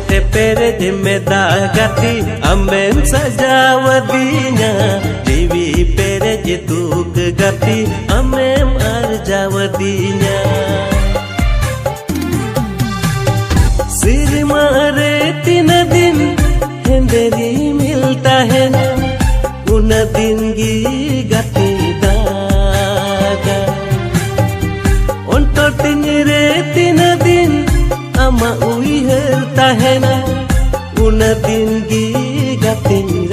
te perej meda gati amem sajawadinya jiwi perej tuk gati amem arjawadinya सिरमारे तीन दिन हेंदेरी मिलता है उन दिन गी गति दागा उन्तो तिंगरे तीन दिन अमा उई हरता है उन दिन गी गति